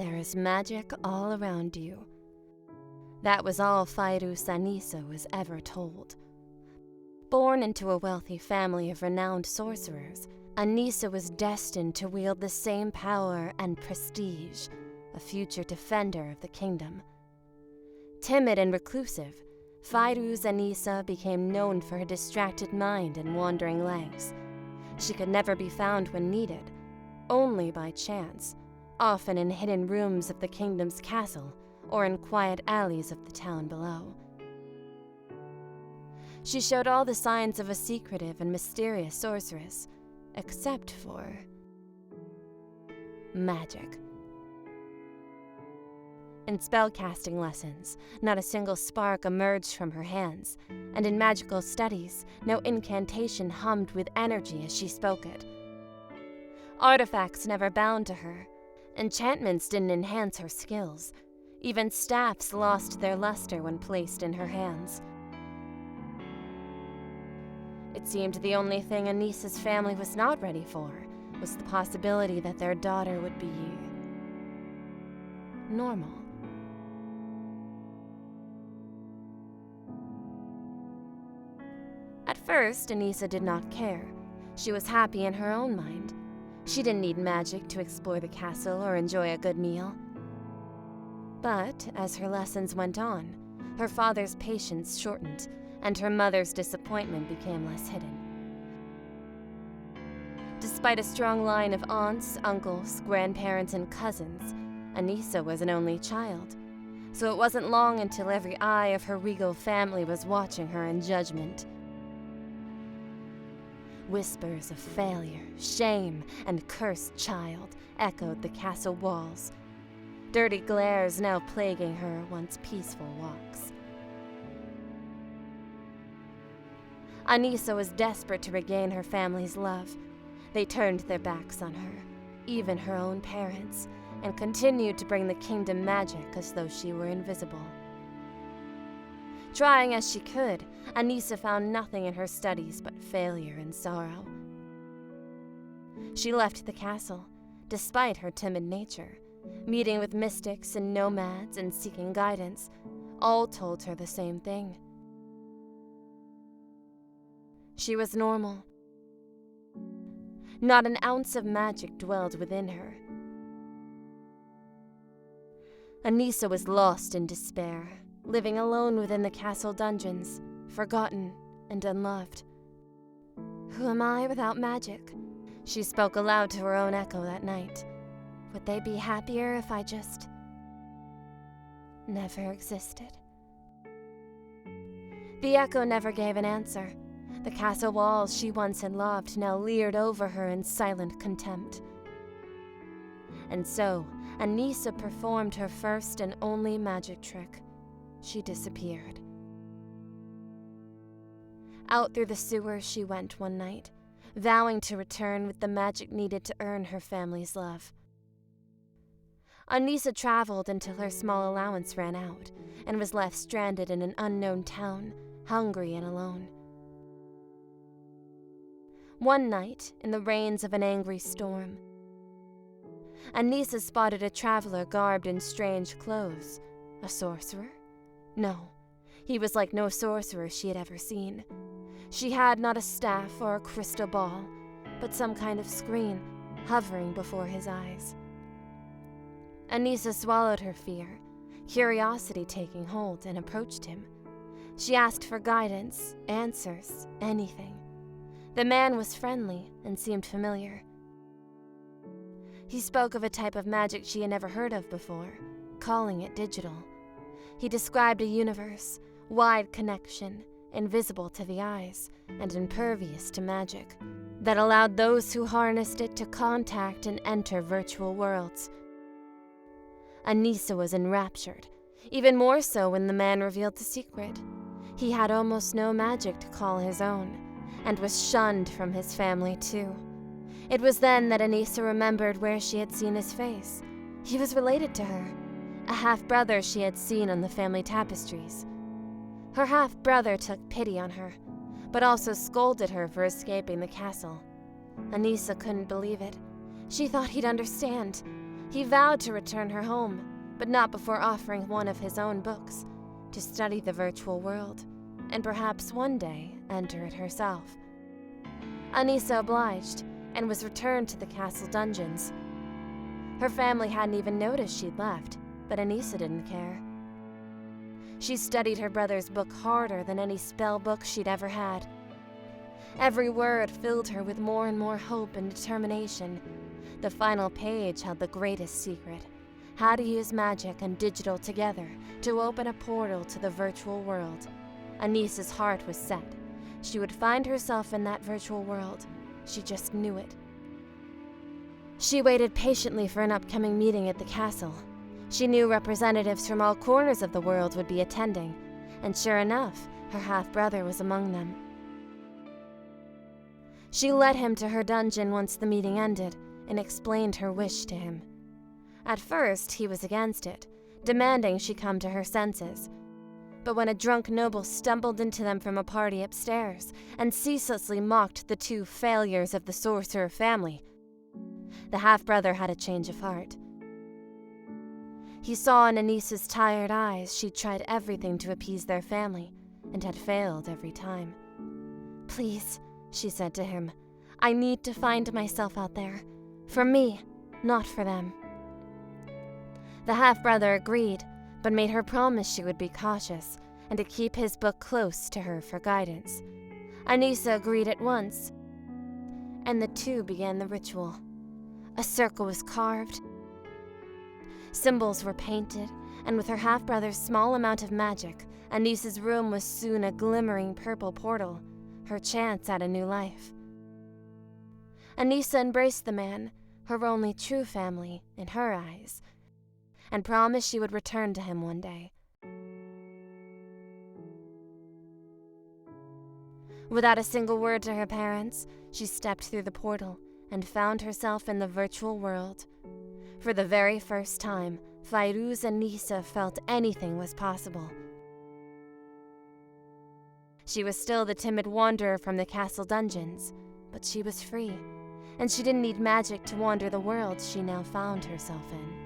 there is magic all around you. That was all Fairuz Aneesa was ever told. Born into a wealthy family of renowned sorcerers, Aneesa was destined to wield the same power and prestige, a future defender of the kingdom. Timid and reclusive, Fairuz Aneesa became known for her distracted mind and wandering legs. She could never be found when needed, only by chance, often in hidden rooms of the kingdom's castle or in quiet alleys of the town below. She showed all the signs of a secretive and mysterious sorceress, except for magic. In spellcasting lessons, not a single spark emerged from her hands, and in magical studies, no incantation hummed with energy as she spoke it. Artifacts never bound to her. Enchantments didn't enhance her skills. Even staffs lost their luster when placed in her hands. It seemed the only thing Aneesa's family was not ready for was the possibility that their daughter would be normal. At first, Aneesa did not care. She was happy in her own mind. She didn't need magic to explore the castle or enjoy a good meal. But as her lessons went on, her father's patience shortened, and her mother's disappointment became less hidden. Despite a strong line of aunts, uncles, grandparents, and cousins, Aneesa was an only child, so it wasn't long until every eye of her regal family was watching her in judgment. Whispers of failure, shame, and cursed child echoed the castle walls, dirty glares now plaguing her once peaceful walks. Aneesa was desperate to regain her family's love. They turned their backs on her, even her own parents, and continued to bring the kingdom magic as though she were invisible. Trying as she could, Aneesa found nothing in her studies but failure and sorrow. She left the castle, despite her timid nature, meeting with mystics and nomads and seeking guidance. All told her the same thing. She was normal. Not an ounce of magic dwelled within her. Aneesa was lost in despair, living alone within the castle dungeons, forgotten and unloved. Who am I without magic? She spoke aloud to her own echo that night. Would they be happier if I just never existed? The echo never gave an answer. The castle walls she once had loved now leered over her in silent contempt. And so, Aneesa performed her first and only magic trick. She disappeared. Out through the sewers she went one night, vowing to return with the magic needed to earn her family's love. Aneesa traveled until her small allowance ran out, and was left stranded in an unknown town, hungry and alone. One night, in the rains of an angry storm, Aneesa spotted a traveler garbed in strange clothes. A sorcerer? No, he was like no sorcerer she had ever seen. She had not a staff or a crystal ball, but some kind of screen hovering before his eyes. Aneesa swallowed her fear, curiosity taking hold, and approached him. She asked for guidance, answers, anything. The man was friendly and seemed familiar. He spoke of a type of magic she had never heard of before, calling it digital. He described a universe, wide connection, invisible to the eyes, and impervious to magic, that allowed those who harnessed it to contact and enter virtual worlds. Aneesa was enraptured, even more so when the man revealed the secret. He had almost no magic to call his own, and was shunned from his family too. It was then that Aneesa remembered where she had seen his face. He was related to her, a half-brother she had seen on the family tapestries. Her half-brother took pity on her, but also scolded her for escaping the castle. Aneesa couldn't believe it. She thought he'd understand. He vowed to return her home, but not before offering one of his own books, to study the virtual world, and perhaps one day enter it herself. Aneesa obliged, and was returned to the castle dungeons. Her family hadn't even noticed she'd left, but Aneesa didn't care. She studied her brother's book harder than any spell book she'd ever had. Every word filled her with more and more hope and determination. The final page held the greatest secret: how to use magic and digital together to open a portal to the virtual world. Aneesa's heart was set. She would find herself in that virtual world. She just knew it. She waited patiently for an upcoming meeting at the castle. She knew representatives from all corners of the world would be attending, and sure enough, her half-brother was among them. She led him to her dungeon once the meeting ended, and explained her wish to him. At first, he was against it, demanding she come to her senses. But when a drunk noble stumbled into them from a party upstairs and ceaselessly mocked the two failures of the Sorcerer family, the half-brother had a change of heart. He saw in Aneesa's tired eyes she'd tried everything to appease their family, and had failed every time. "Please," she said to him, "I need to find myself out there. For me, not for them." The half-brother agreed, but made her promise she would be cautious, and to keep his book close to her for guidance. Aneesa agreed at once, and the two began the ritual. A circle was carved, symbols were painted, and with her half-brother's small amount of magic, Aneesa's room was soon a glimmering purple portal, her chance at a new life. Aneesa embraced the man, her only true family in her eyes, and promised she would return to him one day. Without a single word to her parents, she stepped through the portal and found herself in the virtual world. For the very first time, Fairuz Aneesa felt anything was possible. She was still the timid wanderer from the castle dungeons, but she was free, and she didn't need magic to wander the world she now found herself in.